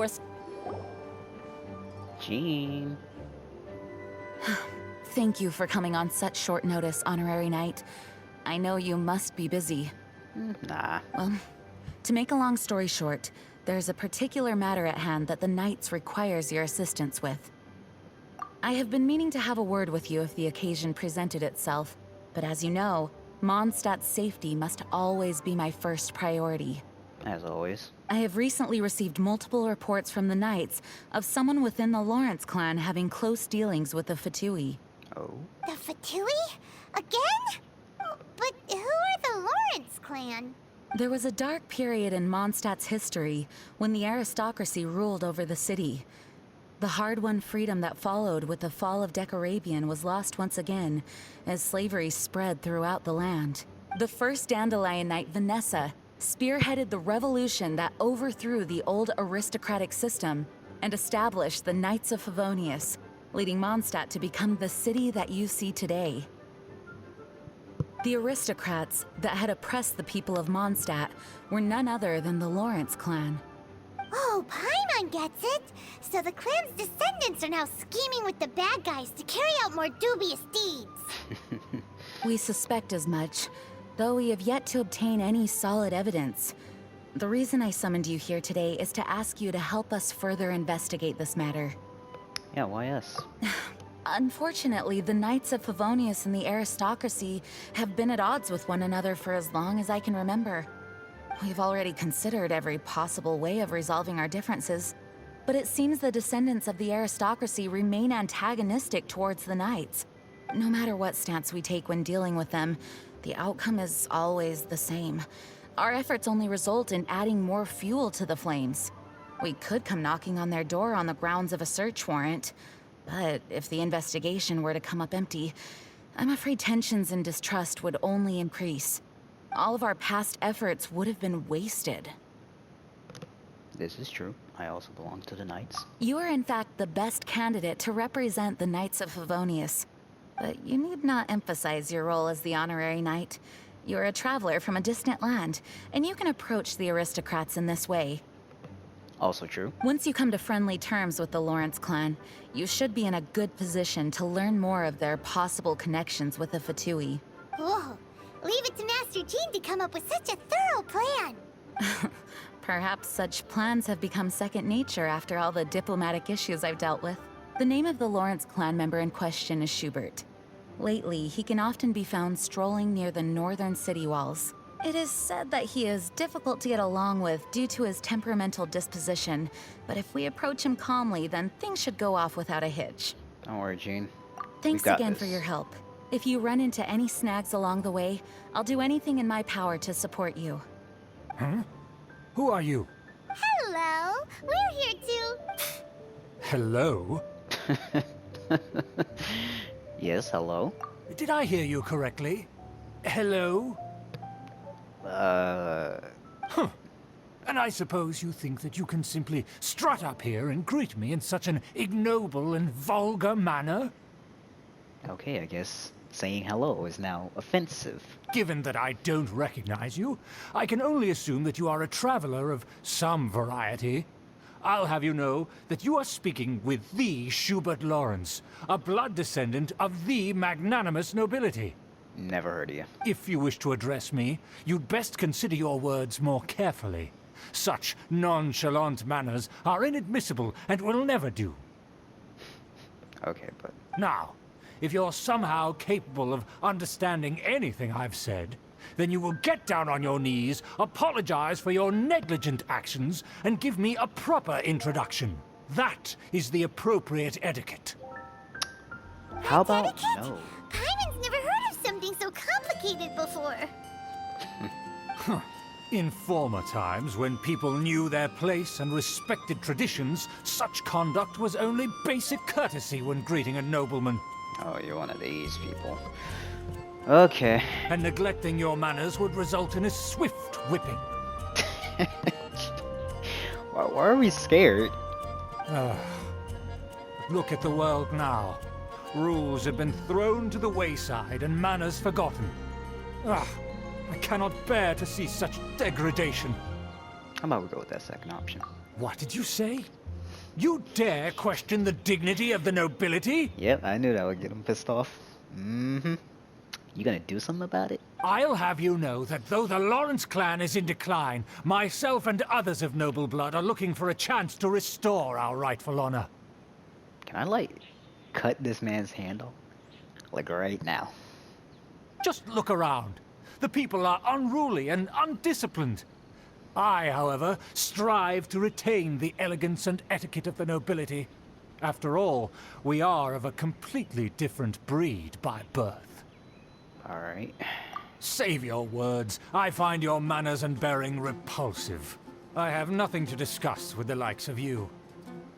course. Jean. Thank you for coming on such short notice, Honorary Knight. I know you must be busy. Nah. Well, to make a long story short, there's a particular matter at hand that the Knights requires your assistance with. I have been meaning to have a word with you if the occasion presented itself, but as you know, Mondstadt's safety must always be my first priority. As always. I have recently received multiple reports from the Knights of someone within the Lawrence clan having close dealings with the Fatui. Oh. The Fatui? Again? But who are the Lawrence clan? There was a dark period in Mondstadt's history when the aristocracy ruled over the city. The hard-won freedom that followed with the fall of Decorabian was lost once again as slavery spread throughout the land. The first Dandelion Knight, Vanessa, spearheaded the revolution that overthrew the old aristocratic system and established the Knights of Favonius, leading Mondstadt to become the city that you see today. The aristocrats that had oppressed the people of Mondstadt were none other than the Lawrence clan. Oh, Paimon gets it! So the clan's descendants are now scheming with the bad guys to carry out more dubious deeds. We suspect as much, though we have yet to obtain any solid evidence. The reason I summoned you here today is to ask you to help us further investigate this matter. Yeah, why us? Unfortunately, the Knights of Favonius and the aristocracy have been at odds with one another for as long as I can remember. We've already considered every possible way of resolving our differences, but it seems the descendants of the aristocracy remain antagonistic towards the Knights. No matter what stance we take when dealing with them, the outcome is always the same. Our efforts only result in adding more fuel to the flames. We could come knocking on their door on the grounds of a search warrant, but if the investigation were to come up empty, I'm afraid tensions and distrust would only increase. All of our past efforts would have been wasted. This is true. I also belong to the Knights. You are in fact the best candidate to represent the Knights of Favonius. But you need not emphasize your role as the honorary knight. You're a traveler from a distant land, and you can approach the aristocrats in this way. Also true. Once you come to friendly terms with the Lawrence clan, you should be in a good position to learn more of their possible connections with the Fatui. Whoa, leave it to Master Jean to come up with such a thorough plan. Perhaps such plans have become second nature after all the diplomatic issues I've dealt with. The name of the Lawrence clan member in question is Schubert. Lately, he can often be found strolling near the northern city walls. It is said that he is difficult to get along with due to his temperamental disposition, but if we approach him calmly, then things should go off without a hitch. Don't worry, Jean. Thanks got again this. for your help. If you run into any snags along the way, I'll do anything in my power to support you. Huh? Who are you? Hello, we're here too. Hello? Yes, hello? Did I hear you correctly? Hello? Huh. And I suppose you think that you can simply strut up here and greet me in such an ignoble and vulgar manner? Okay, I guess saying hello is now offensive. Given that I don't recognize you, I can only assume that you are a traveler of some variety. I'll have you know that you are speaking with the Schubert Lawrence, a blood descendant of the magnanimous nobility. Never heard of you. If you wish to address me, you'd best consider your words more carefully. Such nonchalant manners are inadmissible and will never do. Okay, but... Now, if you're somehow capable of understanding anything I've said, then you will get down on your knees, apologize for your negligent actions, and give me a proper introduction. That is the appropriate etiquette. How about Etiquette? no? Paimon's never heard of something so complicated before. In former times, when people knew their place and respected traditions, such conduct was only basic courtesy when greeting a nobleman. Oh, you're one of these people. Okay. And neglecting your manners would result in a swift whipping. Why are we scared? Look at the world now. Rules have been thrown to the wayside and manners forgotten. I cannot bear to see such degradation. How about we go with that second option? What did you say? You dare question the dignity of the nobility? Yep, I knew that would get him pissed off. Mm-hmm. You gonna do something about it? I'll have you know that though the Lawrence clan is in decline, myself and others of noble blood are looking for a chance to restore our rightful honor. Can I, like, cut this man's hand off? Like, right now. Just look around. The people are unruly and undisciplined. I, however, strive to retain the elegance and etiquette of the nobility. After all, we are of a completely different breed by birth. Alright. Save your words. I find your manners and bearing repulsive. I have nothing to discuss with the likes of you.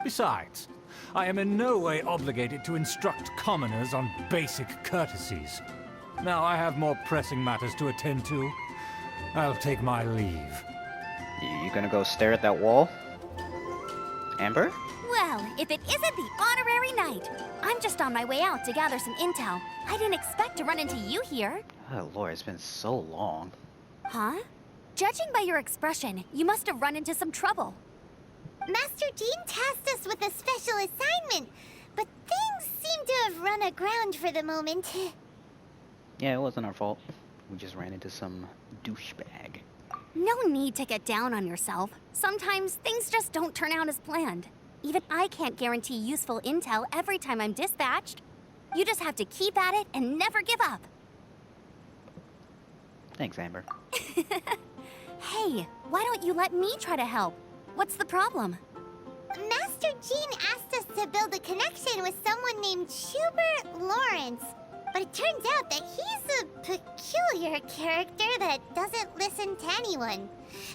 Besides, I am in no way obligated to instruct commoners on basic courtesies. Now I have more pressing matters to attend to. I'll take my leave. You gonna go stare at that wall? Amber? Well, if it isn't the honorary knight. I'm just on my way out to gather some intel. I didn't expect to run into you here. Oh lord, it's been so long. Huh? Judging by your expression, you must have run into some trouble. Master Jean tasked us with a special assignment, but things seem to have run aground for the moment. Yeah, it wasn't our fault. We just ran into some douchebag. No need to get down on yourself. Sometimes things just don't turn out as planned. Even I can't guarantee useful intel every time I'm dispatched. You just have to keep at it and never give up. Thanks, Amber. Hey, why don't you let me try to help? What's the problem? Master Jean asked us to build a connection with someone named Schubert Lawrence. But it turns out that he's a peculiar character that doesn't listen to anyone.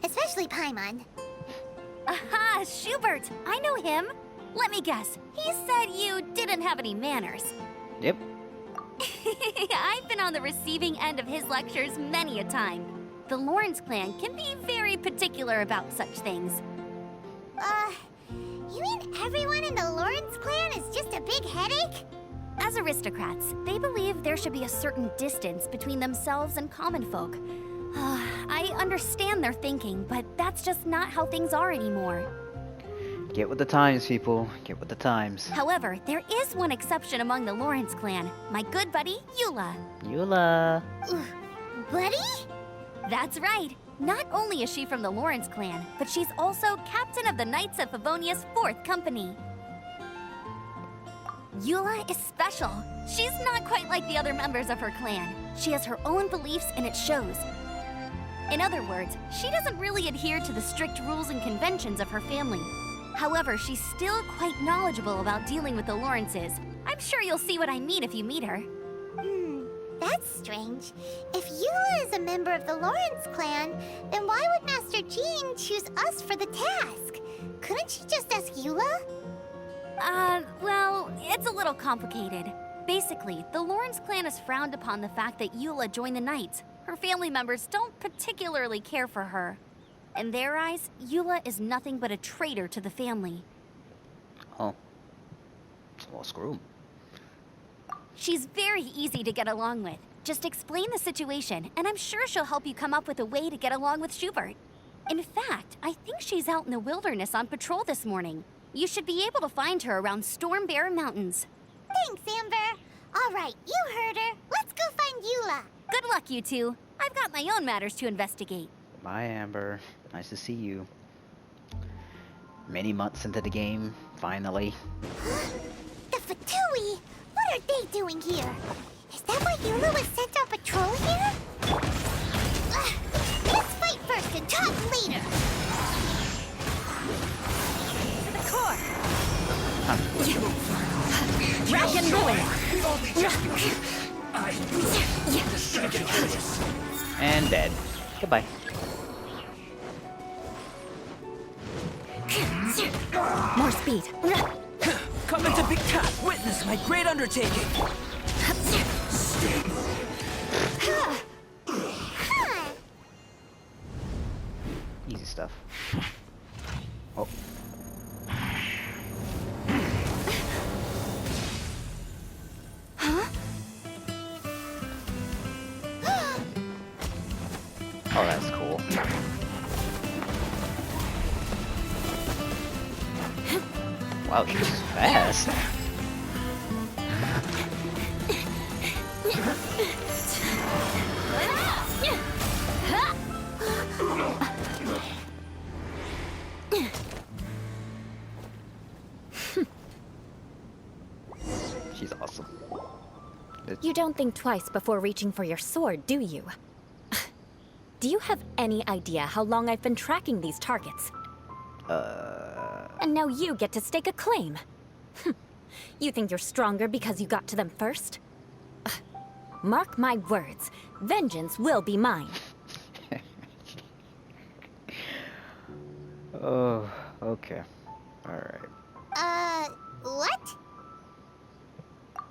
Especially Paimon. Aha, Schubert! I know him. Let me guess. He said you didn't have any manners. Yep. I've been on the receiving end of his lectures many a time. The Lawrence clan can be very particular about such things. You mean everyone in the Lawrence clan is just a big headache? As aristocrats, they believe there should be a certain distance between themselves and common folk. I understand their thinking, but that's just not how things are anymore. Get with the times, people. Get with the times. However, there is one exception among the Lawrence clan. My good buddy, Eula. Eula. Buddy? That's right. Not only is she from the Lawrence clan, but she's also captain of the Knights of Favonia's 4th company. Eula is special. She's not quite like the other members of her clan. She has her own beliefs and it shows. In other words, she doesn't really adhere to the strict rules and conventions of her family. However, she's still quite knowledgeable about dealing with the Lawrences. I'm sure you'll see what I mean if you meet her. That's strange. If Eula is a member of the Lawrence clan, then why would Master Jean choose us for the task? Couldn't she just ask Eula? Well, it's a little complicated. Basically, the Lawrence clan has frowned upon the fact that Eula joined the Knights. Her family members don't particularly care for her. In their eyes, Eula is nothing but a traitor to the family. Oh. Well, screw 'em. She's very easy to get along with. Just explain the situation, and I'm sure she'll help you come up with a way to get along with Schubert. In fact, I think she's out in the wilderness on patrol this morning. You should be able to find her around Storm Bear Mountains. Thanks, Amber. All right, you heard her. Let's go find Eula. Good luck, you two. I've got my own matters to investigate. Bye, Amber. Nice to see you. Many months into the game, finally. The Fatui? What are they doing here? Is that why Eula was sent on patrol here? Let's fight first and talk later. To the core. Rack and ruin. And dead. Goodbye. More speed. Coming to Big Cat, witness my great undertaking. Easy stuff. Oh. Oh, that's cool. Wow, she's fast. She's awesome. You don't think twice before reaching for your sword, do you? Do you have any idea how long I've been tracking these targets? And now you get to stake a claim. You think you're stronger because you got to them first? Mark my words, vengeance will be mine. Oh, okay. Alright. What?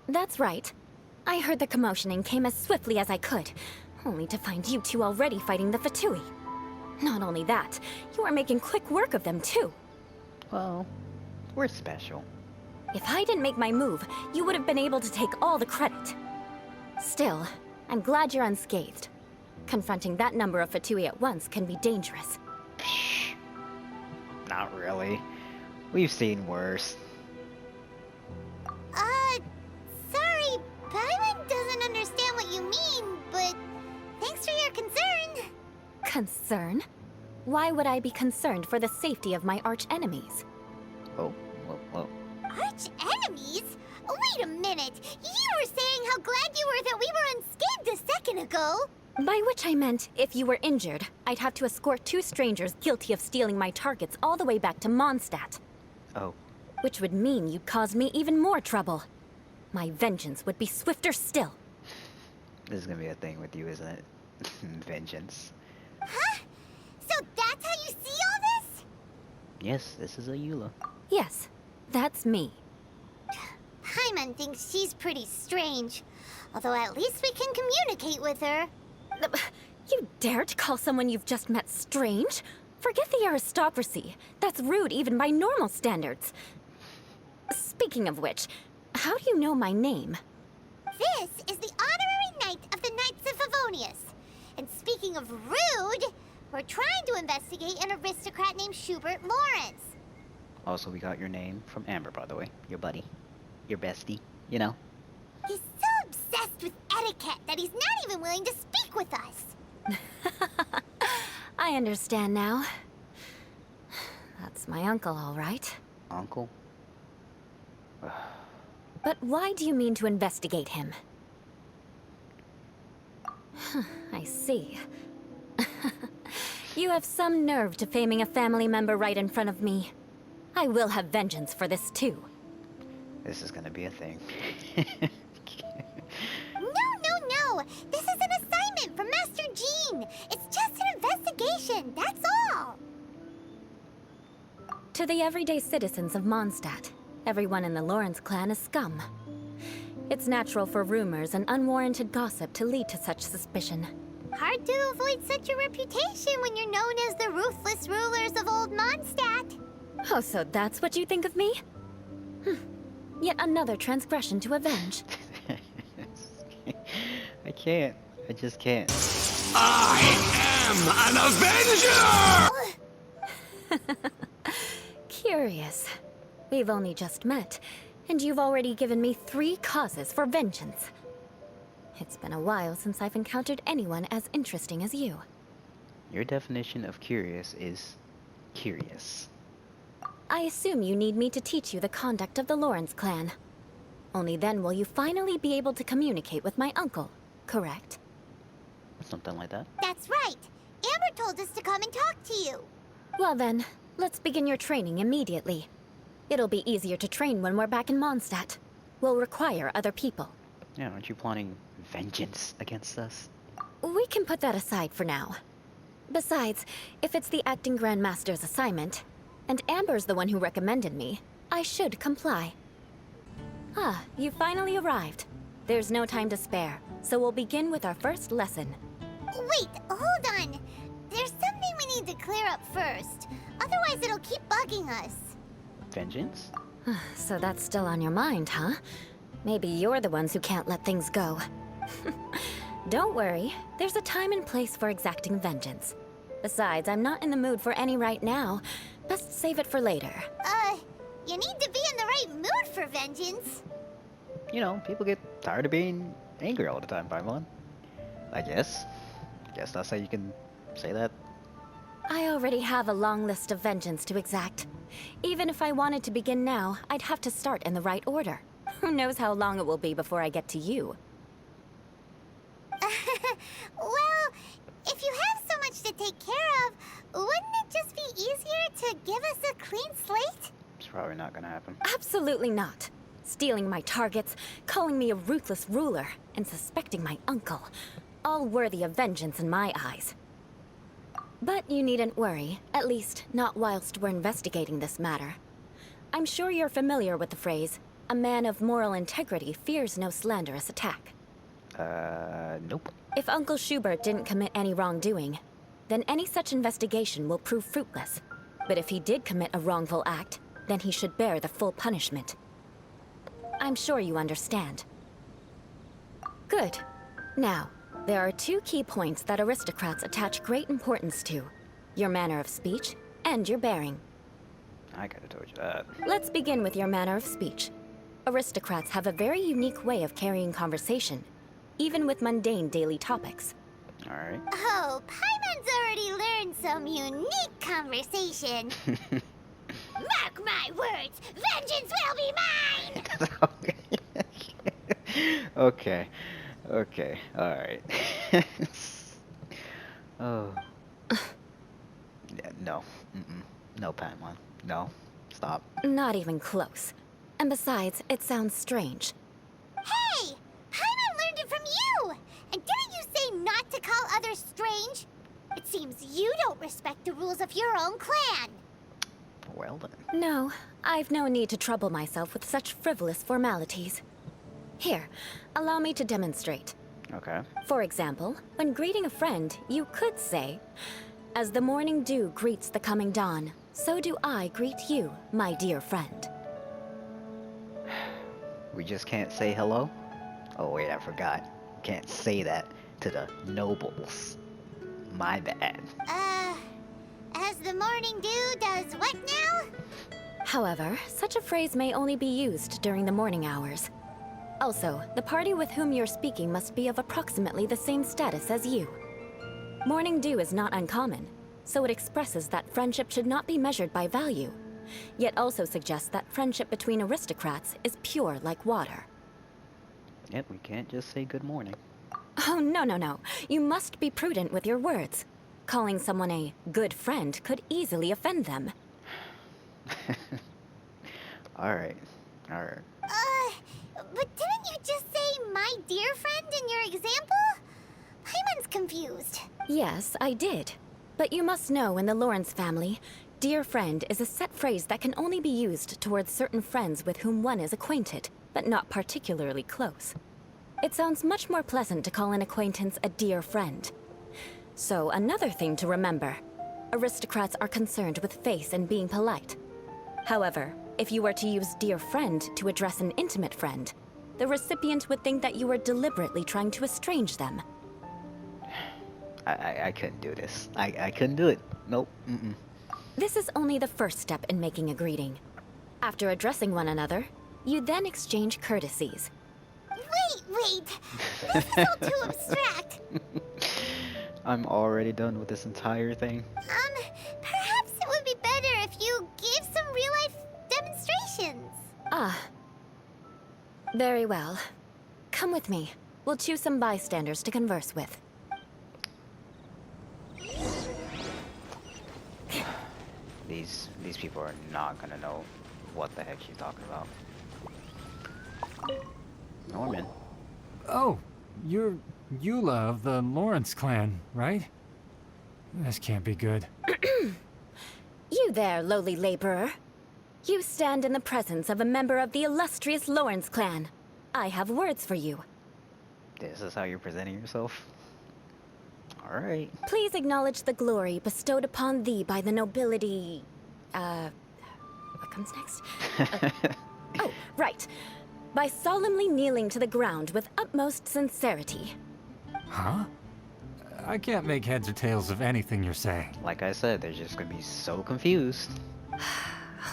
That's right. I heard the commotion and came as swiftly as I could, only to find you two already fighting the Fatui. Not only that, you are making quick work of them too. Well, we're special. If I didn't make my move, you would have been able to take all the credit. Still, I'm glad you're unscathed. Confronting that number of Fatui at once can be dangerous. Psh, not really. We've seen worse. Sorry, Paimon doesn't understand what you mean, but thanks for your concern. Concern? Why would I be concerned for the safety of my arch enemies? Oh, well. Arch enemies? Wait a minute! You were saying how glad you were that we were unscathed a second ago! By which I meant, if you were injured, I'd have to escort 2 strangers guilty of stealing my targets all the way back to Mondstadt. Oh. Which would mean you'd cause me even more trouble. My vengeance would be swifter still. This is gonna be a thing with you, isn't it? Vengeance. Huh? So that's how you see all this? Yes, this is a Eula. Yes, that's me. Paimon thinks she's pretty strange. Although at least we can communicate with her. You dare to call someone you've just met strange? Forget the aristocracy. That's rude even by normal standards. Speaking of which, how do you know my name? This is the honorary knight of the Knights of Favonius. And speaking of rude, we're trying to investigate an aristocrat named Schubert Lawrence. Also, we got your name from Amber, by the way. Your buddy. Your bestie. You know? He's so obsessed with etiquette that he's not even willing to speak with us. I understand now. That's my uncle, all right. Uncle? But why do you mean to investigate him? I see. You have some nerve to faming a family member right in front of me. I will have vengeance for this too. This is gonna be a thing. No. This is an assignment from Master Jean. It's just an investigation, that's all. To the everyday citizens of Mondstadt, everyone in the Lawrence clan is scum. It's natural for rumors and unwarranted gossip to lead to such suspicion. Hard to avoid such a reputation when you're known as the ruthless rulers of old Mondstadt. Oh, so that's what you think of me? Yet another transgression to avenge. I can't. I just can't. I am an Avenger! Curious. We've only just met, and you've already given me 3 causes for vengeance. It's been a while since I've encountered anyone as interesting as you. Your definition of curious is curious. I assume you need me to teach you the conduct of the Lawrence clan. Only then will you finally be able to communicate with my uncle, correct? Something like that. That's right. Amber told us to come and talk to you. Well then, let's begin your training immediately. It'll be easier to train when we're back in Mondstadt. We'll require other people. Yeah, aren't you plotting vengeance against us? We can put that aside for now. Besides, if it's the acting Grandmaster's assignment, and Amber's the one who recommended me, I should comply. Ah, you finally arrived. There's no time to spare, so we'll begin with our first lesson. Wait, hold on. There's something we need to clear up first. Otherwise it'll keep bugging us. Vengeance? So that's still on your mind, huh? Maybe you're the ones who can't let things go. Don't worry, there's a time and place for exacting vengeance. Besides, I'm not in the mood for any right now. Best save it for later. You You need to be in the right mood for vengeance. You know, people get tired of being angry all the time, Paimon. I guess. Guess that's how you can say that. I already have a long list of vengeance to exact. Even if I wanted to begin now, I'd have to start in the right order. Who knows how long it will be before I get to you? Well, if you have so much to take care of, wouldn't it just be easier to give us a clean slate? It's probably not gonna happen. Absolutely not. Stealing my targets, calling me a ruthless ruler, and suspecting my uncle. All worthy of vengeance in my eyes. But you needn't worry, at least not whilst we're investigating this matter. I'm sure you're familiar with the phrase, a man of moral integrity fears no slanderous attack. Nope. If Uncle Schubert didn't commit any wrongdoing, then any such investigation will prove fruitless. But if he did commit a wrongful act, then he should bear the full punishment. I'm sure you understand. Good. Now, there are two key points that aristocrats attach great importance to. Your manner of speech and your bearing. I could have told you that. Let's begin with your manner of speech. Aristocrats have a very unique way of carrying conversation, even with mundane daily topics. Alright. Oh, Paimon's already learned some unique conversation. Mark my words, vengeance will be mine! Okay. Okay. Alright. Oh. Yeah, no. No, Paimon. No. Stop. Not even close. And besides, it sounds strange. Hey! Paimon learned it from you! And didn't you say not to call others strange? It seems you don't respect the rules of your own clan. Well then. No, I've no need to trouble myself with such frivolous formalities. Here, allow me to demonstrate. Okay. For example, when greeting a friend, you could say, "As the morning dew greets the coming dawn, so do I greet you, my dear friend." We just can't say hello? Oh wait, I forgot. Can't say that to the nobles. My bad. As the morning dew does what now? However, such a phrase may only be used during the morning hours. Also, the party with whom you're speaking must be of approximately the same status as you. Morning dew is not uncommon, so it expresses that friendship should not be measured by value, yet also suggests that friendship between aristocrats is pure like water. Yep, we can't just say good morning. Oh, no. You must be prudent with your words. Calling someone a good friend could easily offend them. Alright. But didn't you just say my dear friend in your example? Paimon's confused. Yes, I did. But you must know in the Lawrence family, dear friend is a set phrase that can only be used towards certain friends with whom one is acquainted, but not particularly close. It sounds much more pleasant to call an acquaintance a dear friend. So, another thing to remember. Aristocrats are concerned with face and being polite. However, if you were to use dear friend to address an intimate friend, the recipient would think that you were deliberately trying to estrange them. I couldn't do this. I couldn't do it. Nope. This is only the first step in making a greeting. After addressing one another, you then exchange courtesies. Wait! This is all too abstract. I'm already done with this entire thing. Perhaps it would be better if you gave some real-life demonstrations. Ah. Very well. Come with me. We'll choose some bystanders to converse with. These people are not gonna know what the heck she's talking about. Norman. Oh, you're Eula of the Lawrence clan, right? This can't be good. You there, lowly laborer. You stand in the presence of a member of the illustrious Lawrence clan. I have words for you. This is how you're presenting yourself? Alright. Please acknowledge the glory bestowed upon thee by the nobility... what comes next? Oh, right. By solemnly kneeling to the ground with utmost sincerity. Huh? I can't make heads or tails of anything you're saying. Like I said, they're just gonna be so confused.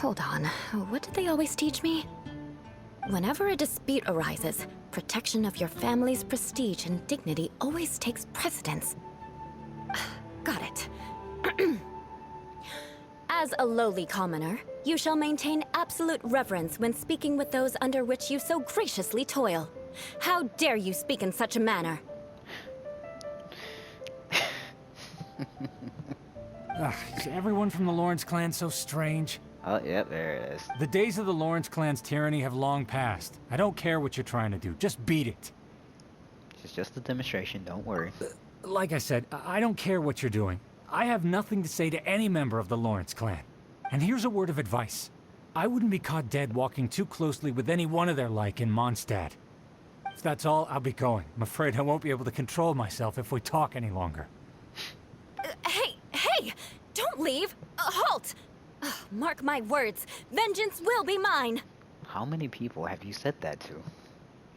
Hold on. What did they always teach me? Whenever a dispute arises, protection of your family's prestige and dignity always takes precedence. Got it. As a lowly commoner, you shall maintain absolute reverence when speaking with those under which you so graciously toil. How dare you speak in such a manner? Is everyone from the Lawrence clan so strange? Oh, yep, there it is. The days of the Lawrence clan's tyranny have long passed. I don't care what you're trying to do. Just beat it. It's just a demonstration, don't worry. Like I said, I don't care what you're doing. I have nothing to say to any member of the Lawrence clan. And here's a word of advice. I wouldn't be caught dead walking too closely with any one of their like in Mondstadt. If that's all, I'll be going. I'm afraid I won't be able to control myself if we talk any longer. Hey! Don't leave! Halt! Mark my words, vengeance will be mine! How many people have you said that to?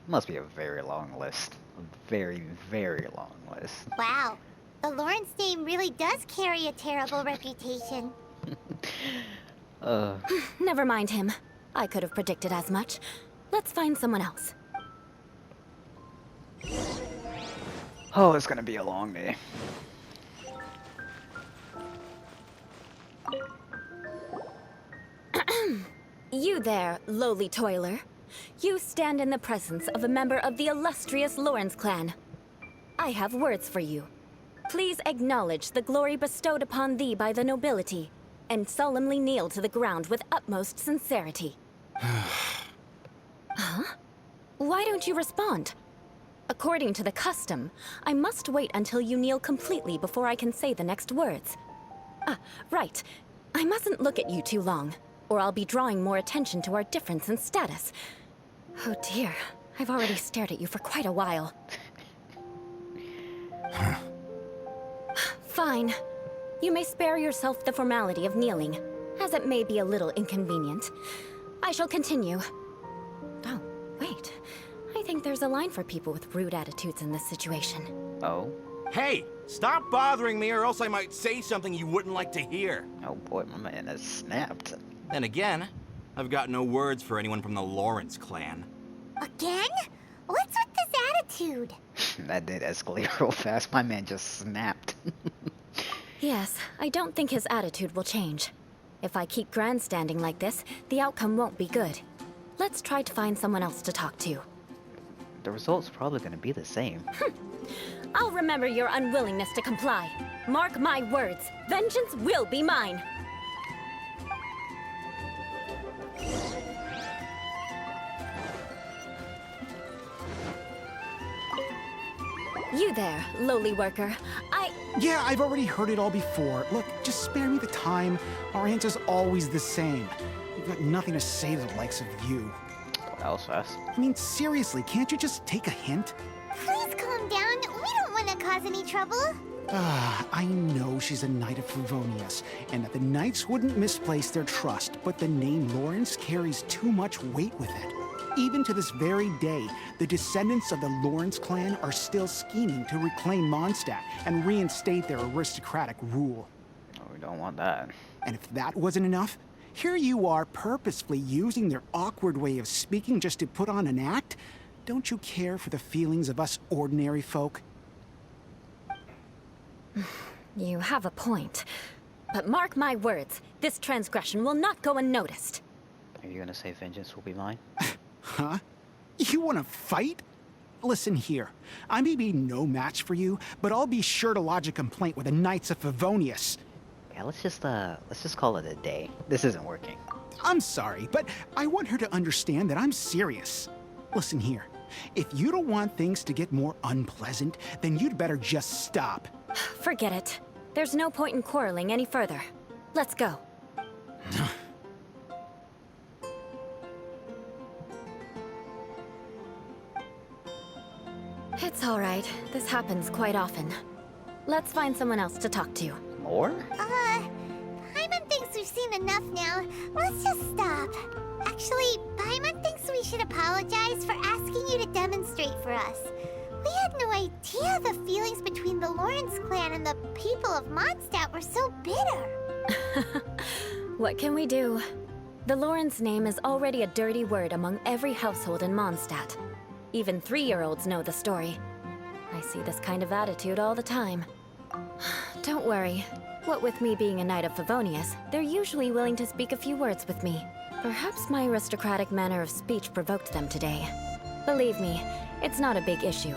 Must be a very long list. A very, very long list. Wow. The Lawrence name really does carry a terrible reputation. Never mind him. I could have predicted as much. Let's find someone else. Oh, it's gonna be a long day. You there, lowly toiler. You stand in the presence of a member of the illustrious Lawrence clan. I have words for you. Please acknowledge the glory bestowed upon thee by the nobility, and solemnly kneel to the ground with utmost sincerity. Huh? Why don't you respond? According to the custom, I must wait until you kneel completely before I can say the next words. Right. I mustn't look at you too long, or I'll be drawing more attention to our difference in status. Oh dear, I've already stared at you for quite a while. Fine. You may spare yourself the formality of kneeling, as it may be a little inconvenient. I shall continue. Oh, wait. I think there's a line for people with rude attitudes in this situation. Oh? Hey, stop bothering me or else I might say something you wouldn't like to hear. Oh boy, my man has snapped. Then again, I've got no words for anyone from the Lawrence clan. Again? What's with this attitude? That did escalate real fast. My man just snapped. Yes, I don't think his attitude will change. If I keep grandstanding like this, the outcome won't be good. Let's try to find someone else to talk to. The result's probably gonna be the same. I'll remember your unwillingness to comply. Mark my words, vengeance will be mine. You there, lowly worker. Yeah, I've already heard it all before. Look, just spare me the time. Our answer's always the same. We've got nothing to say to the likes of you. That was fast. I mean, seriously, can't you just take a hint? Please calm down. We don't want to cause any trouble. I know she's a Knight of Favonius, and that the Knights wouldn't misplace their trust, but the name Lawrence carries too much weight with it. Even to this very day, the descendants of the Lawrence clan are still scheming to reclaim Mondstadt and reinstate their aristocratic rule. Oh, we don't want that. And if that wasn't enough, here you are purposefully using their awkward way of speaking just to put on an act? Don't you care for the feelings of us ordinary folk? You have a point. But mark my words, this transgression will not go unnoticed. Are you gonna say vengeance will be mine? Huh? You wanna fight? Listen here, I may be no match for you, but I'll be sure to lodge a complaint with the Knights of Favonius. Yeah, let's just call it a day. This isn't working. I'm sorry, but I want her to understand that I'm serious. Listen here, if you don't want things to get more unpleasant, then you'd better just stop. Forget it. There's no point in quarreling any further. Let's go. It's all right. This happens quite often. Let's find someone else to talk to. More? Paimon thinks we've seen enough now. Let's just stop. Actually, Paimon thinks we should apologize for asking you to demonstrate for us. We had no idea the feelings between the Lawrence clan and the people of Mondstadt were so bitter. What can we do? The Lawrence name is already a dirty word among every household in Mondstadt. Even 3-year-olds know the story. I see this kind of attitude all the time. Don't worry. What with me being a Knight of Favonius, they're usually willing to speak a few words with me. Perhaps my aristocratic manner of speech provoked them today. Believe me, it's not a big issue.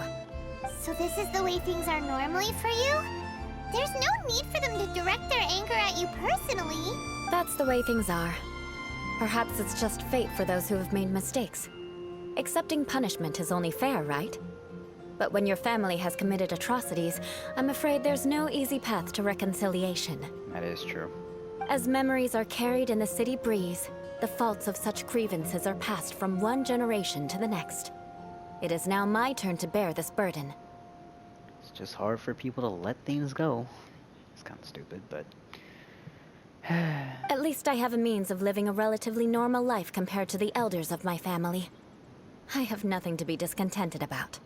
So this is the way things are normally for you? There's no need for them to direct their anger at you personally. That's the way things are. Perhaps it's just fate for those who have made mistakes. Accepting punishment is only fair, right? But when your family has committed atrocities, I'm afraid there's no easy path to reconciliation. That is true. As memories are carried in the city breeze, the faults of such grievances are passed from one generation to the next. It is now my turn to bear this burden. It's just hard for people to let things go. It's kind of stupid, but... At least I have a means of living a relatively normal life compared to the elders of my family. I have nothing to be discontented about.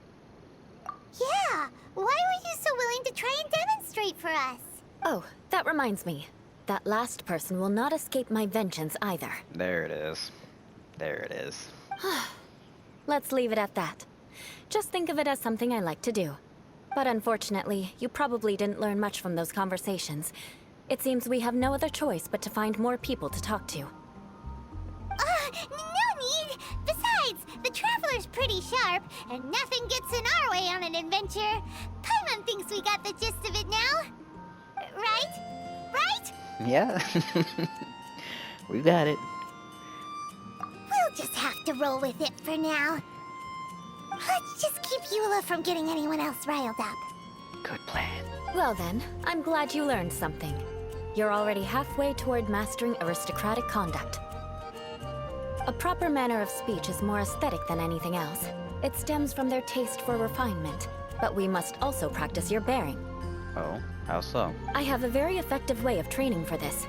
Yeah, why were you so willing to try and demonstrate for us? Oh, that reminds me. That last person will not escape my vengeance either. There it is. There it is. Let's leave it at that. Just think of it as something I like to do. But unfortunately, you probably didn't learn much from those conversations. It seems we have no other choice but to find more people to talk to. No need! Besides, the Traveler's pretty sharp, and nothing gets in our way on an adventure. Paimon thinks we got the gist of it now. Right? Right? Yeah. We got it. We'll just have to roll with it for now. Let's just keep Eula from getting anyone else riled up. Good plan. Well then, I'm glad you learned something. You're already halfway toward mastering aristocratic conduct. A proper manner of speech is more aesthetic than anything else. It stems from their taste for refinement, but we must also practice your bearing. Oh, how so? I have a very effective way of training for this.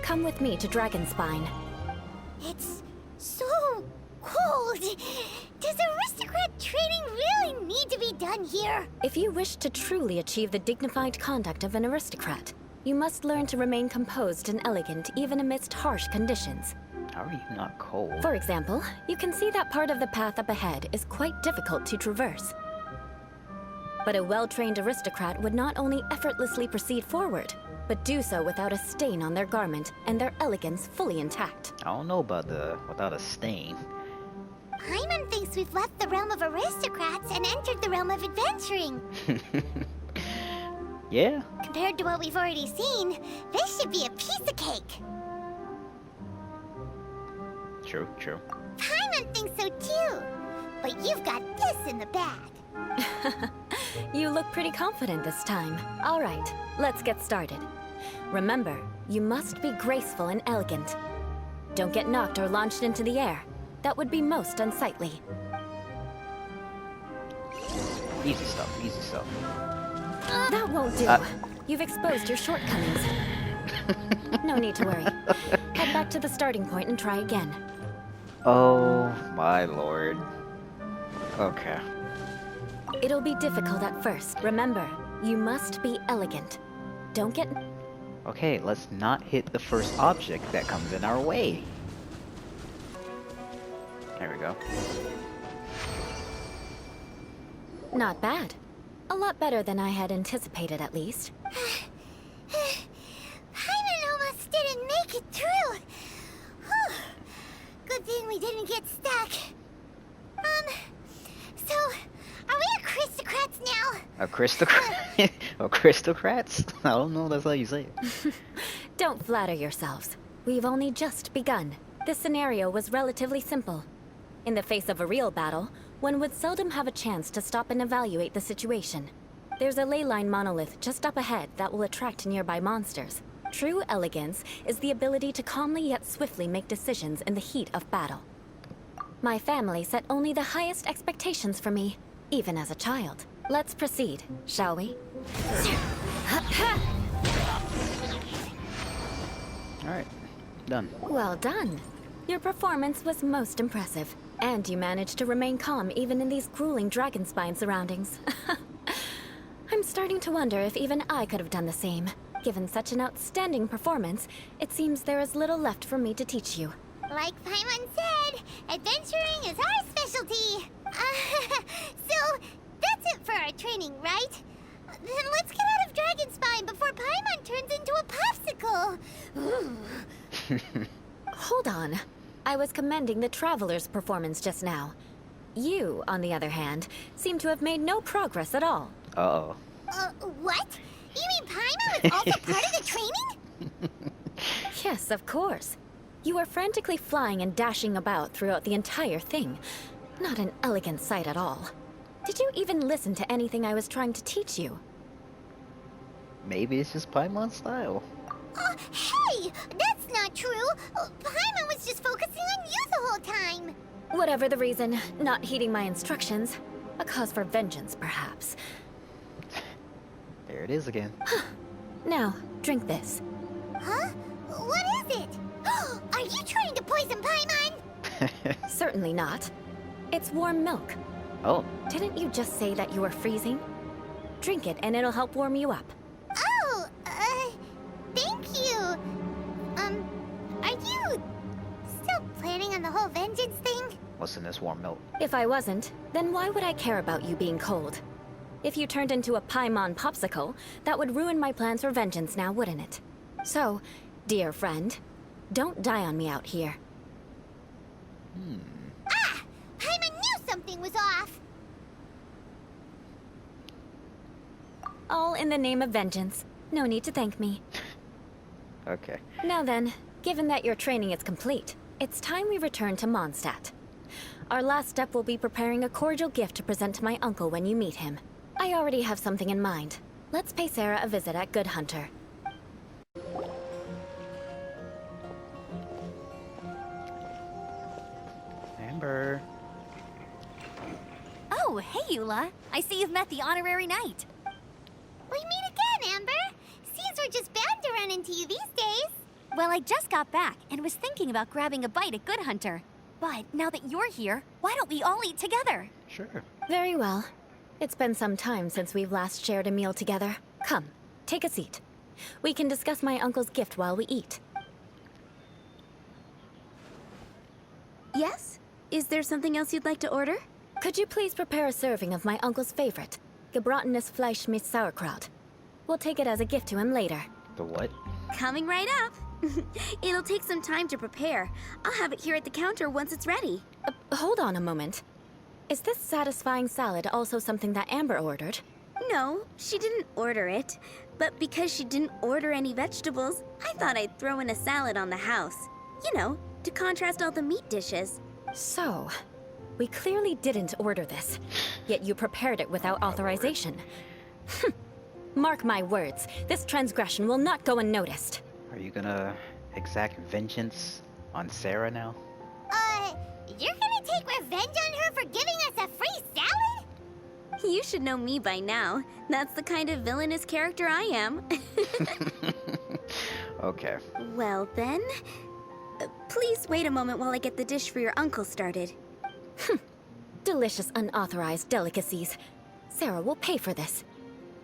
Come with me to Dragonspine. It's so cold. Does aristocrat training really need to be done here? If you wish to truly achieve the dignified conduct of an aristocrat, you must learn to remain composed and elegant even amidst harsh conditions. How are you not cold? For example, you can see that part of the path up ahead is quite difficult to traverse. But a well-trained aristocrat would not only effortlessly proceed forward, but do so without a stain on their garment and their elegance fully intact. I don't know about the without a stain. Paimon thinks we've left the realm of aristocrats and entered the realm of adventuring. Yeah? Compared to what we've already seen, this should be a piece of cake. True, true. Paimon thinks so too. But you've got this in the bag. You look pretty confident this time. All right, let's get started. Remember, you must be graceful and elegant. Don't get knocked or launched into the air. That would be most unsightly. Easy stuff, easy stuff. That won't do. You've exposed your shortcomings. No need to worry. Head back to the starting point and try again. Oh my lord. Okay. It'll be difficult at first. Remember, you must be elegant. Don't get... Okay, let's not hit the first object that comes in our way. There we go. Not bad. A lot better than I had anticipated, at least. Paimon almost didn't make it through. Whew. Good thing we didn't get stuck. So, are we aristocrats now? Aristocrat? Aristocrats? I don't know, that's how you say it. Don't flatter yourselves. We've only just begun. This scenario was relatively simple. In the face of a real battle, one would seldom have a chance to stop and evaluate the situation. There's a ley line monolith just up ahead that will attract nearby monsters. True elegance is the ability to calmly yet swiftly make decisions in the heat of battle. My family set only the highest expectations for me, even as a child. Let's proceed, shall we? Alright, done. Well done. Your performance was most impressive, and you managed to remain calm even in these grueling Dragonspine surroundings. I'm starting to wonder if even I could have done the same. Given such an outstanding performance, it seems there is little left for me to teach you. Like Paimon said, adventuring is our specialty. So, that's it for our training, right? Then let's get out of Dragonspine before Paimon turns into a popsicle. Hold on. I was commending the Traveler's performance just now. You, on the other hand, seem to have made no progress at all. Uh-oh. What? You mean Paimon was also part of the training? Yes, of course. You were frantically flying and dashing about throughout the entire thing. Not an elegant sight at all. Did you even listen to anything I was trying to teach you? Maybe it's just Paimon's style. Hey! That's not true! Paimon was just focusing on you the whole time! Whatever the reason, not heeding my instructions. A cause for vengeance, perhaps. There it is again. Now, drink this. Huh? What is it? Are you trying to poison Paimon? Certainly not. It's warm milk. Oh. Didn't you just say that you were freezing? Drink it and it'll help warm you up. Oh, thank you. Are you still planning on the whole vengeance thing? What's in this warm milk? If I wasn't, then why would I care about you being cold? If you turned into a Paimon popsicle, that would ruin my plans for vengeance now, wouldn't it? So, dear friend, don't die on me out here. Ah! Paimon knew something was off! All in the name of vengeance. No need to thank me. Okay. Now then, given that your training is complete, it's time we return to Mondstadt. Our last step will be preparing a cordial gift to present to my uncle when you meet him. I already have something in mind. Let's pay Sarah a visit at Good Hunter. Amber. Oh, hey, Eula. I see you've met the honorary knight. We meet again, Amber! Seems we're just bound to run into you these days. Well, I just got back and was thinking about grabbing a bite at Good Hunter. But now that you're here, why don't we all eat together? Sure. Very well. It's been some time since we've last shared a meal together. Come, take a seat. We can discuss my uncle's gift while we eat. Yes? Is there something else you'd like to order? Could you please prepare a serving of my uncle's favorite, gebratenes Fleisch mit Sauerkraut? We'll take it as a gift to him later. The what? Coming right up. It'll take some time to prepare. I'll have it here at the counter once it's ready. Hold on a moment. Is this satisfying salad also something that Amber ordered? No, she didn't order it. But because she didn't order any vegetables, I thought I'd throw in a salad on the house. You know, to contrast all the meat dishes. So, we clearly didn't order this, yet you prepared it without authorization. Mark my words, this transgression will not go unnoticed. Are you gonna exact vengeance on Sarah now? You're gonna take revenge on her for giving us a free salad? You should know me by now. That's the kind of villainous character I am. Okay. Well then, please wait a moment while I get the dish for your uncle started. Delicious unauthorized delicacies. Sarah will pay for this.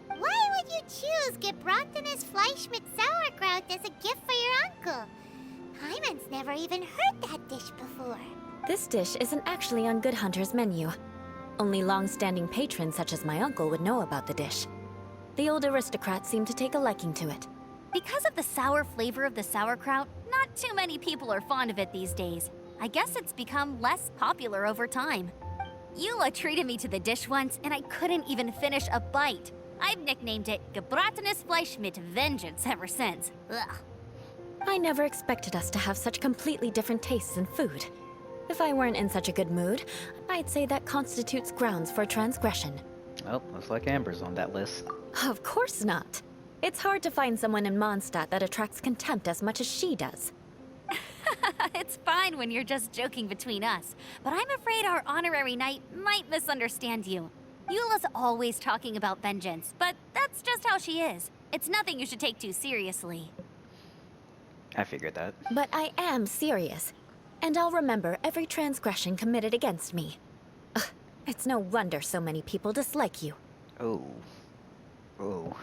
Why would you choose gebratenes Fleisch mit Sauerkraut as a gift for your uncle? Paimon's never even heard that dish before. This dish isn't actually on Good Hunter's menu. Only long-standing patrons such as my uncle would know about the dish. The old aristocrat seemed to take a liking to it. Because of the sour flavor of the sauerkraut, not too many people are fond of it these days. I guess it's become less popular over time. Eula treated me to the dish once, and I couldn't even finish a bite. I've nicknamed it gebratenes Fleisch mit Vengeance ever since. Ugh. I never expected us to have such completely different tastes in food. If I weren't in such a good mood, I'd say that constitutes grounds for transgression. Well, looks like Amber's on that list. Of course not. It's hard to find someone in Mondstadt that attracts contempt as much as she does. It's fine when you're just joking between us, but I'm afraid our honorary knight might misunderstand you. Eula's always talking about vengeance, but that's just how she is. It's nothing you should take too seriously. I figured that. But I am serious, and I'll remember every transgression committed against me. Ugh, it's no wonder so many people dislike you. Oh. Oh.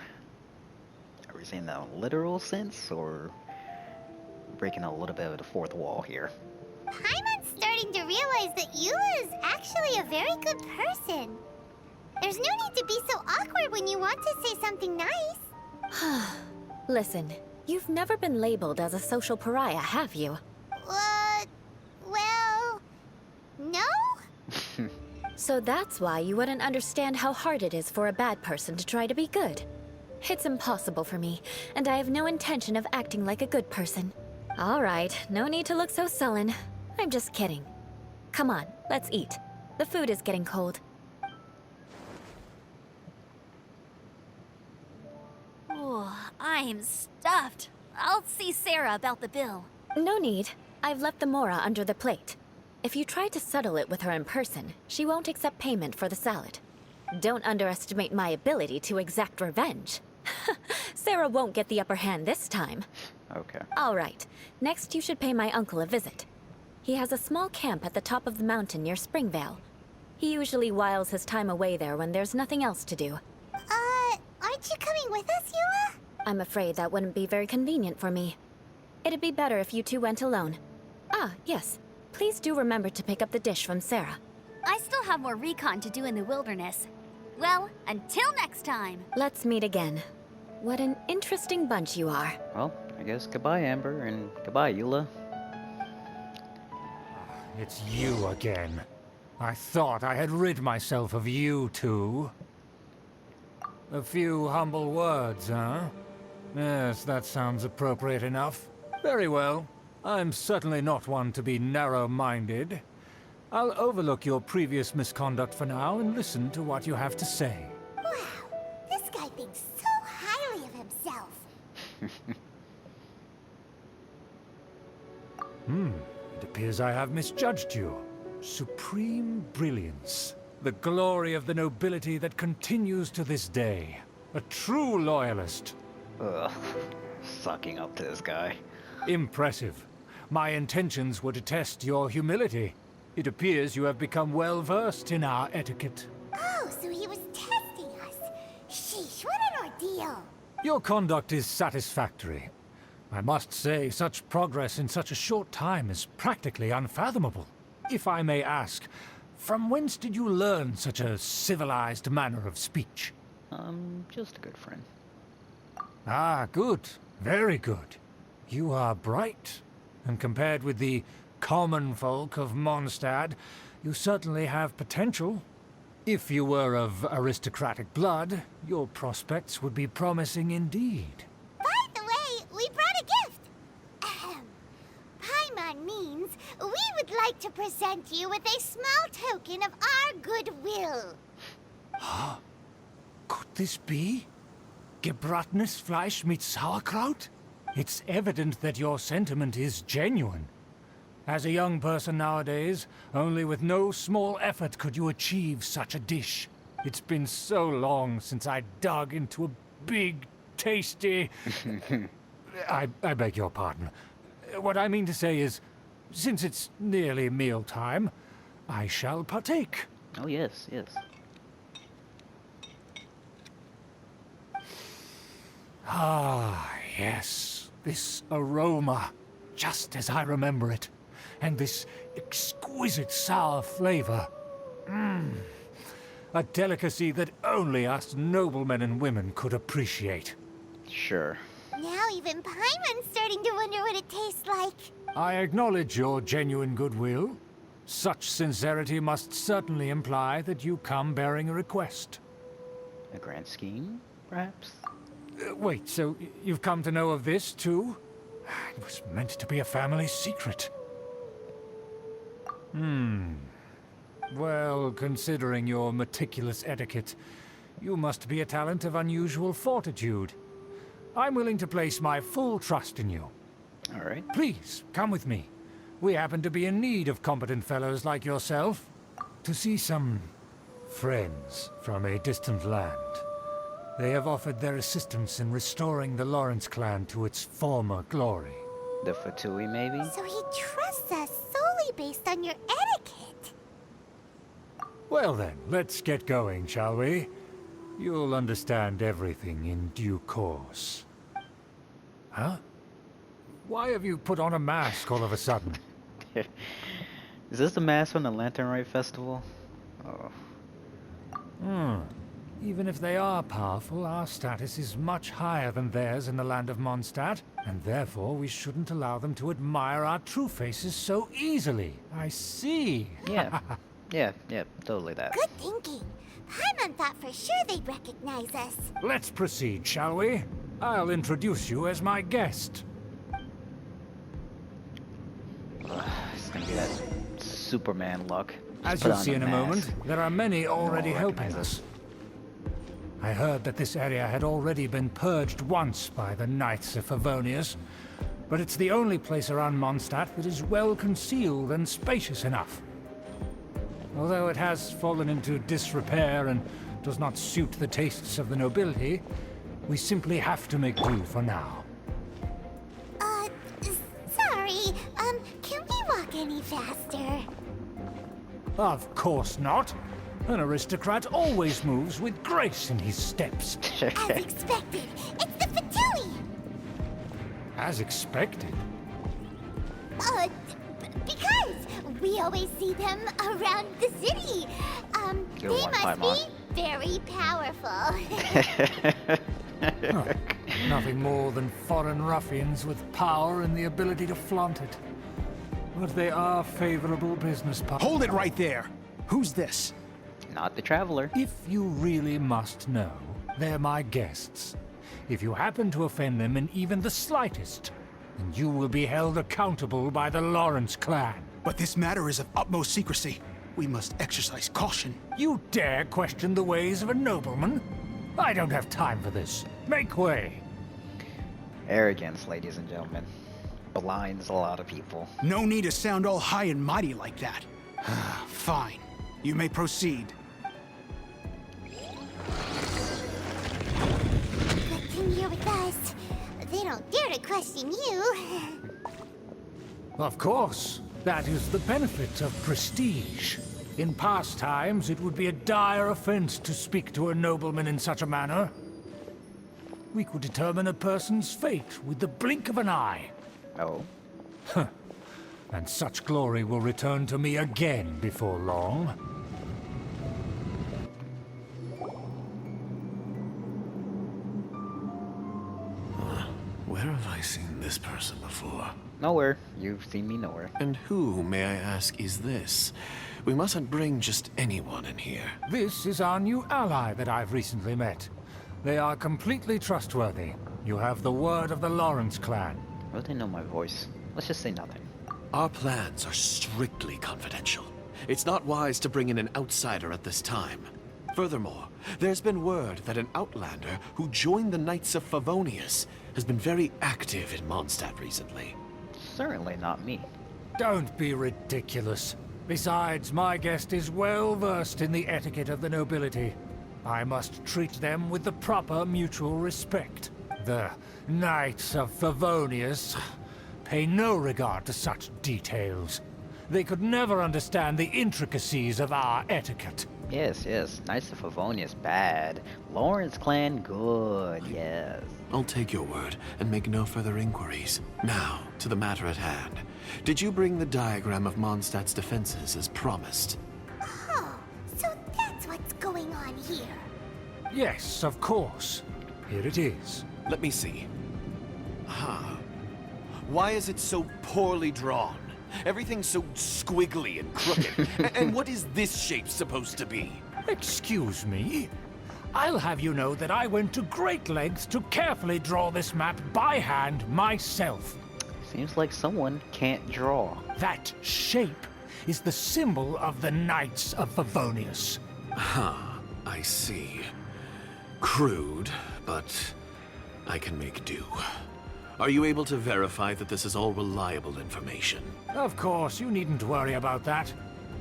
Are we saying that in a literal sense, or breaking a little bit of the fourth wall here? Paimon's starting to realize that Eula is actually a very good person. There's no need to be so awkward when you want to say something nice. Listen, you've never been labeled as a social pariah, have you? Well, no? So that's why you wouldn't understand how hard it is for a bad person to try to be good. It's impossible for me, and I have no intention of acting like a good person. All right, no need to look so sullen. I'm just kidding. Come on, let's eat. The food is getting cold. Oh, I'm stuffed. I'll see Sarah about the bill. No need. I've left the mora under the plate. If you try to settle it with her in person, she won't accept payment for the salad. Don't underestimate my ability to exact revenge. Sarah won't get the upper hand this time. Okay. All right. Next, you should pay my uncle a visit. He has a small camp at the top of the mountain near Springvale. He usually whiles his time away there when there's nothing else to do. Aren't you coming with us, Eula? I'm afraid that wouldn't be very convenient for me. It'd be better if you two went alone. Ah, yes. Please do remember to pick up the dish from Sarah. I still have more recon to do in the wilderness. Well, until next time. Let's meet again. What an interesting bunch you are. Well, I guess goodbye, Amber, and goodbye, Eula. It's you again. I thought I had rid myself of you two. A few humble words, huh? Yes, that sounds appropriate enough. Very well. I'm certainly not one to be narrow-minded. I'll overlook your previous misconduct for now and listen to what you have to say. Wow, this guy thinks so highly of himself. It appears I have misjudged you. Supreme brilliance. The glory of the nobility that continues to this day. A true loyalist. Ugh. Sucking up to this guy. Impressive. My intentions were to test your humility. It appears you have become well-versed in our etiquette. Oh, so he was testing us. Sheesh, what an ordeal. Your conduct is satisfactory. I must say, such progress in such a short time is practically unfathomable. If I may ask, from whence did you learn such a civilized manner of speech? Just a good friend. Ah, good. Very good. You are bright, and compared with the common folk of Mondstadt, you certainly have potential. If you were of aristocratic blood, your prospects would be promising indeed. By the way, we brought a gift. Ahem. Paimon means we would like to present you with a small token of our goodwill. Could this be? Gebratenes Fleisch mit Sauerkraut? It's evident that your sentiment is genuine. As a young person nowadays, only with no small effort could you achieve such a dish. It's been so long since I dug into a big, tasty... I beg your pardon. What I mean to say is, since it's nearly mealtime, I shall partake. Oh, yes, yes. Ah, yes. This aroma, just as I remember it. And this exquisite sour flavor. A delicacy that only us noblemen and women could appreciate. Sure. Now even Paimon's starting to wonder what it tastes like. I acknowledge your genuine goodwill. Such sincerity must certainly imply that you come bearing a request. A grand scheme, perhaps? Wait, so you've come to know of this, too? It was meant to be a family secret. Well, considering your meticulous etiquette, you must be a talent of unusual fortitude. I'm willing to place my full trust in you. All right. Please, come with me. We happen to be in need of competent fellows like yourself. To see some friends from a distant land. They have offered their assistance in restoring the Lawrence clan to its former glory. The Fatui, maybe? So he trusts us solely based on your etiquette. Well then, let's get going, shall we? You'll understand everything in due course. Huh? Why have you put on a mask all of a sudden? Is this the mask from the Lantern Rite Festival? Oh. Even if they are powerful, our status is much higher than theirs in the land of Mondstadt, and therefore we shouldn't allow them to admire our true faces so easily. I see. Yeah. yeah, totally that. Good thinking. Paimon thought for sure they'd recognize us. Let's proceed, shall we? I'll introduce you as my guest. It's gonna be that Superman look. As Just put you'll on see in a mask. moment, there are many already helping recognize us. I heard that this area had already been purged once by the Knights of Favonius, but it's the only place around Mondstadt that is well concealed and spacious enough. Although it has fallen into disrepair and does not suit the tastes of the nobility, we simply have to make do for now. Sorry, can we walk any faster? Of course not. An aristocrat always moves with grace in his steps. As expected, it's the Fatui! As expected. Because we always see them around the city. You're They one must Paimon. be very powerful. Huh. Nothing more than foreign ruffians with power and the ability to flaunt it. But they are favorable business partners. Hold it right there. Who's this? Not the Traveler. If you really must know, they're my guests. If you happen to offend them in even the slightest, then you will be held accountable by the Lawrence clan. But this matter is of utmost secrecy. We must exercise caution. You dare question the ways of a nobleman? I don't have time for this. Make way. Arrogance, ladies and gentlemen, blinds a lot of people. No need to sound all high and mighty like that. Fine. You may proceed. Good thing you're with us. They don't dare to question you. Of course. That is the benefit of prestige. In past times, it would be a dire offense to speak to a nobleman in such a manner. We could determine a person's fate with the blink of an eye. Oh. And such glory will return to me again before long. Where have I seen this person before? Nowhere. You've seen me nowhere. And who, may I ask, is this? We mustn't bring just anyone in here. This is our new ally that I've recently met. They are completely trustworthy. You have the word of the Lawrence clan. Well, they know my voice. Let's just say nothing. Our plans are strictly confidential. It's not wise to bring in an outsider at this time. Furthermore, there's been word that an outlander who joined the Knights of Favonius has been very active in Mondstadt recently. Certainly not me. Don't be ridiculous. Besides, my guest is well versed in the etiquette of the nobility. I must treat them with the proper mutual respect. The Knights of Favonius pay no regard to such details. They could never understand the intricacies of our etiquette. Yes. Knights of Favonius, bad. Lawrence clan, good, yes. I'll take your word and make no further inquiries. Now, to the matter at hand. Did you bring the diagram of Mondstadt's defenses as promised? Oh, so that's what's going on here. Yes, of course. Here it is. Let me see. Aha. Why is it so poorly drawn? Everything's so squiggly and crooked. And what is this shape supposed to be? Excuse me? I'll have you know that I went to great lengths to carefully draw this map by hand myself. Seems like someone can't draw. That shape is the symbol of the Knights of Favonius. I see. Crude, but I can make do. Are you able to verify that this is all reliable information? Of course, you needn't worry about that.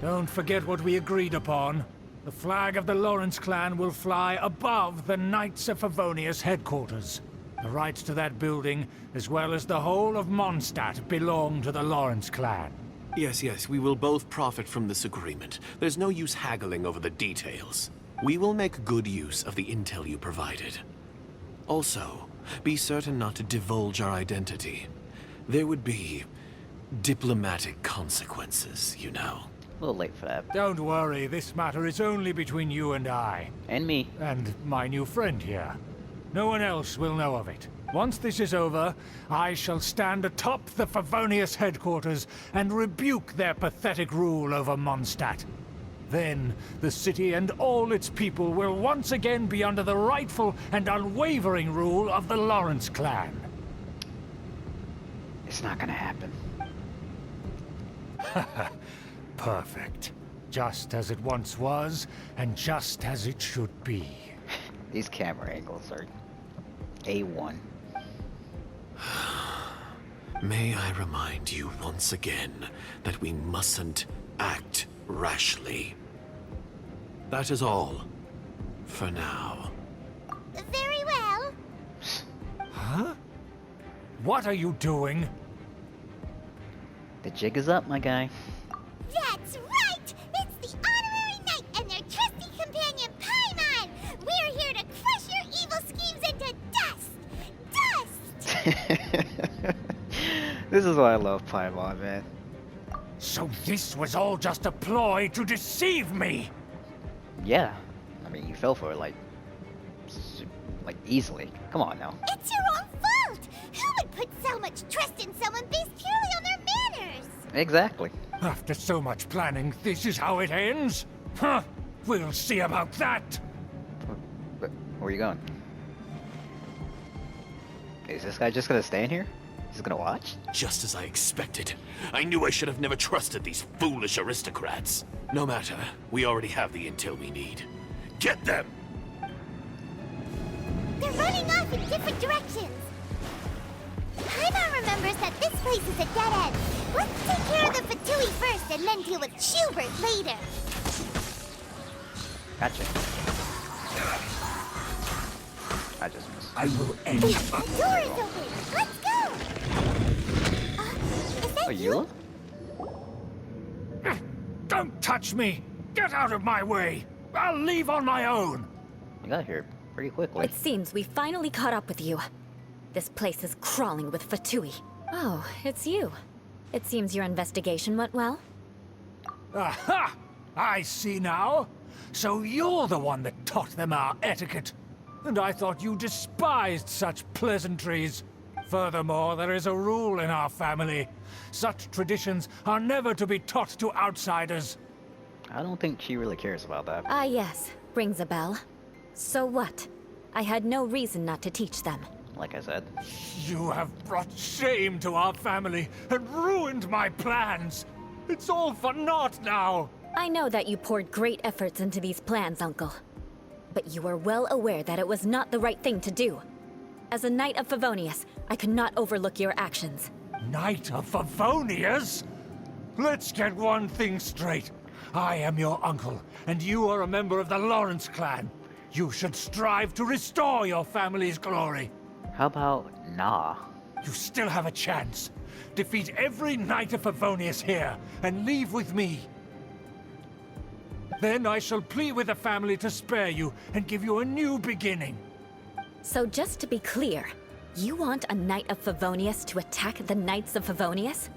Don't forget what we agreed upon. The flag of the Lawrence clan will fly above the Knights of Favonius headquarters. The rights to that building, as well as the whole of Mondstadt, belong to the Lawrence clan. Yes, we will both profit from this agreement. There's no use haggling over the details. We will make good use of the intel you provided. Also, be certain not to divulge our identity. There would be diplomatic consequences, you know. A little late for that. Don't worry, this matter is only between you and I. And me. And my new friend here. No one else will know of it. Once this is over, I shall stand atop the Favonius headquarters and rebuke their pathetic rule over Mondstadt. Then, the city and all its people will once again be under the rightful and unwavering rule of the Lawrence clan. It's not gonna happen. Perfect. Just as it once was, and just as it should be. These camera angles are A1. May I remind you once again that we mustn't act rashly. That is all. For now. Very well. Huh? What are you doing? The jig is up, my guy. That's right! It's the Honorary Knight and their trusty companion, Paimon! We're here to crush your evil schemes into dust! Dust! This is why I love Paimon, man. So this was all just a ploy to deceive me? Yeah. I mean, you fell for it, like easily. Come on now. It's your own fault! Who would put so much trust in someone based purely on their manners? Exactly. After so much planning, this is how it ends? Huh? We'll see about that! Where are you going? Is this guy just gonna stand here? He's gonna watch? Just as I expected. I knew I should have never trusted these foolish aristocrats. No matter, we already have the intel we need. Get them! They're running off in different directions. Paimon remembers that this place is a dead end. Let's take care of the Fatui first and then deal with Schubert later. Gotcha. I just missed. I will end The door is open. Let's go. Is that you? Eula? Don't touch me! Get out of my way! I'll leave on my own! You got here pretty quickly. It seems we finally caught up with you. This place is crawling with Fatui. Oh, it's you. It seems your investigation went well. Aha! I see now. So you're the one that taught them our etiquette. And I thought you despised such pleasantries. Furthermore, there is a rule in our family. Such traditions are never to be taught to outsiders. I don't think she really cares about that. Ah, yes. Rings a bell. So what? I had no reason not to teach them. Like I said. You have brought shame to our family and ruined my plans. It's all for naught now. I know that you poured great efforts into these plans, Uncle. But you were well aware that it was not the right thing to do. As a Knight of Favonius, I could not overlook your actions. Knight of Favonius? Let's get one thing straight. I am your uncle, and you are a member of the Lawrence clan. You should strive to restore your family's glory. How about nah? You still have a chance. Defeat every Knight of Favonius here, and leave with me. Then I shall plead with the family to spare you and give you a new beginning. So just to be clear, you want a Knight of Favonius to attack the Knights of Favonius?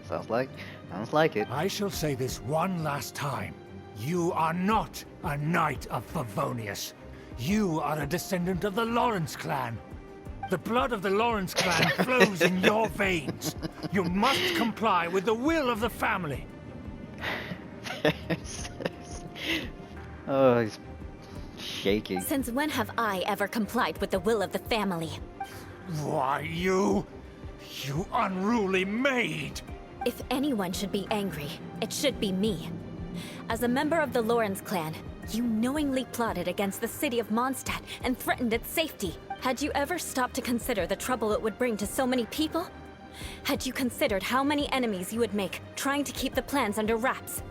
Sounds like it. I shall say this one last time. You are not a Knight of Favonius. You are a descendant of the Lawrence clan. The blood of the Lawrence clan flows in your veins. You must comply with the will of the family. Oh, he's shaking. Since when have I ever complied with the will of the family? Why, you unruly maid! If anyone should be angry, it should be me. As a member of the Lawrence clan, you knowingly plotted against the city of Mondstadt and threatened its safety. Had you ever stopped to consider the trouble it would bring to so many people? Had you considered how many enemies you would make trying to keep the plans under wraps?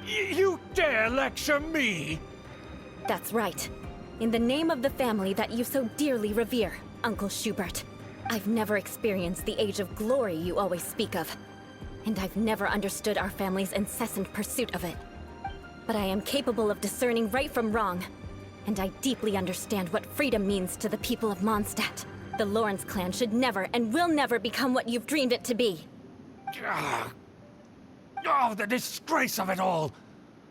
You dare lecture me? That's right. In the name of the family that you so dearly revere, Uncle Schubert. I've never experienced the age of glory you always speak of. And I've never understood our family's incessant pursuit of it. But I am capable of discerning right from wrong. And I deeply understand what freedom means to the people of Mondstadt. The Lawrence clan should never and will never become what you've dreamed it to be. Oh, the disgrace of it all!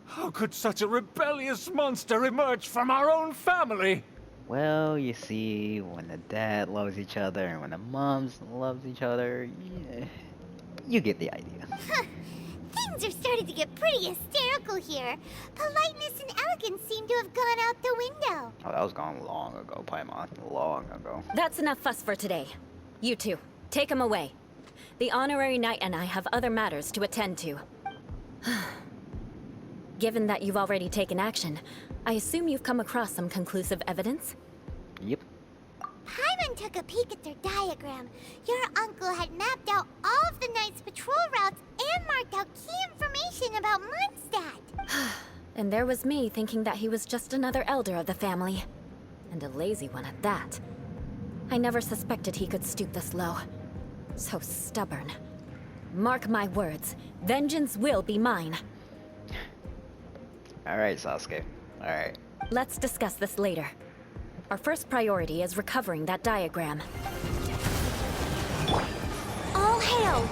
How could such a rebellious monster emerge from our own family? Well, you see, when the dad loves each other and when the moms loves each other, you get the idea. Things are starting to get pretty hysterical here. Politeness and elegance seem to have gone out the window. Oh, that was gone long ago, Paimon. Long ago. That's enough fuss for today. You two, take him away. The honorary knight and I have other matters to attend to. Given that you've already taken action, I assume you've come across some conclusive evidence? Yep. Paimon took a peek at their diagram. Your uncle had mapped out all of the Knight's patrol routes and marked out key information about Mondstadt. And there was me thinking that he was just another elder of the family. And a lazy one at that. I never suspected he could stoop this low. So stubborn. Mark my words, vengeance will be mine. Alright, Sasuke. Alright. Let's discuss this later. Our first priority is recovering that diagram. All hail!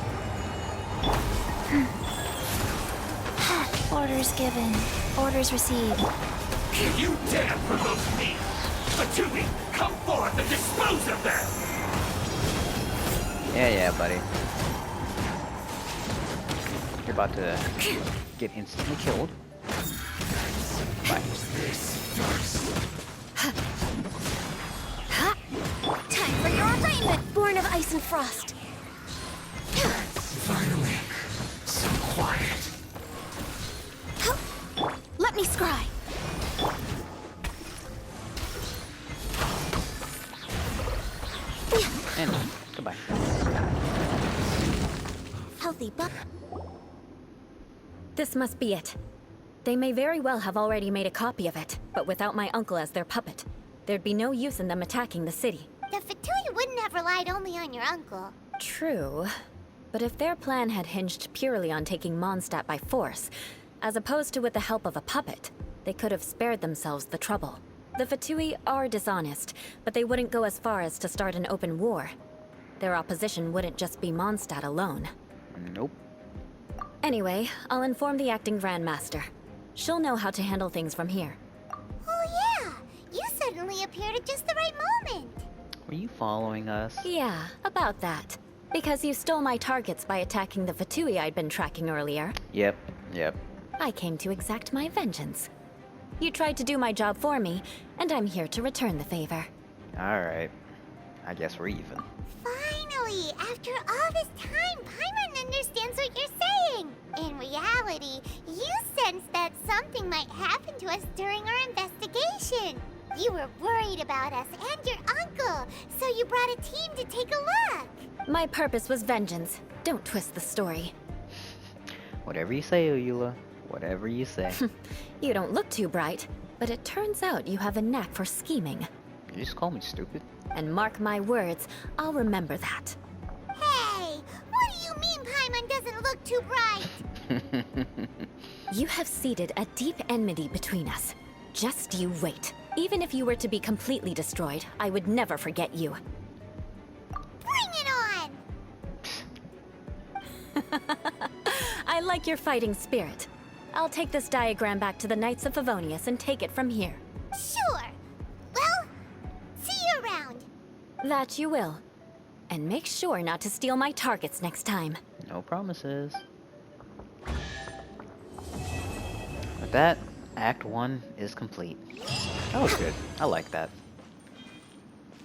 Orders given. Orders received. If you dare provoke me, Fatui, come forth and dispose of them! Yeah, buddy. You're about to get instantly killed. Bye. Time for your arraignment, born of ice and frost. Finally, so quiet. Let me scry. And goodbye. Healthy buck. This must be it. They may very well have already made a copy of it, but without my uncle as their puppet, there'd be no use in them attacking the city. The Fatui wouldn't have relied only on your uncle. True. But if their plan had hinged purely on taking Mondstadt by force, as opposed to with the help of a puppet, they could have spared themselves the trouble. The Fatui are dishonest, but they wouldn't go as far as to start an open war. Their opposition wouldn't just be Mondstadt alone. Nope. Anyway, I'll inform the acting Grand Master. She'll know how to handle things from here. Oh yeah, you suddenly appeared at just the right moment. Were you following us? Yeah, about that. Because you stole my targets by attacking the Fatui I'd been tracking earlier. Yep. I came to exact my vengeance. You tried to do my job for me, and I'm here to return the favor. Alright. I guess we're even. Finally, after all this time, Paimon understands what you're saying. In reality, you sensed that something might happen to us during our investigation. You were worried about us and your uncle, so you brought a team to take a look. My purpose was vengeance. Don't twist the story. Whatever you say, Eula. Whatever you say. You don't look too bright, but it turns out you have a knack for scheming. You just call me stupid? And mark my words, I'll remember that. Hey, what do you mean Paimon doesn't look too bright? You have seeded a deep enmity between us. Just you wait. Even if you were to be completely destroyed, I would never forget you. Bring it on! I like your fighting spirit. I'll take this diagram back to the Knights of Favonius and take it from here. Sure. Well, see you around. That you will. And make sure not to steal my targets next time. No promises. With that, Act 1 is complete. That was good. I like that.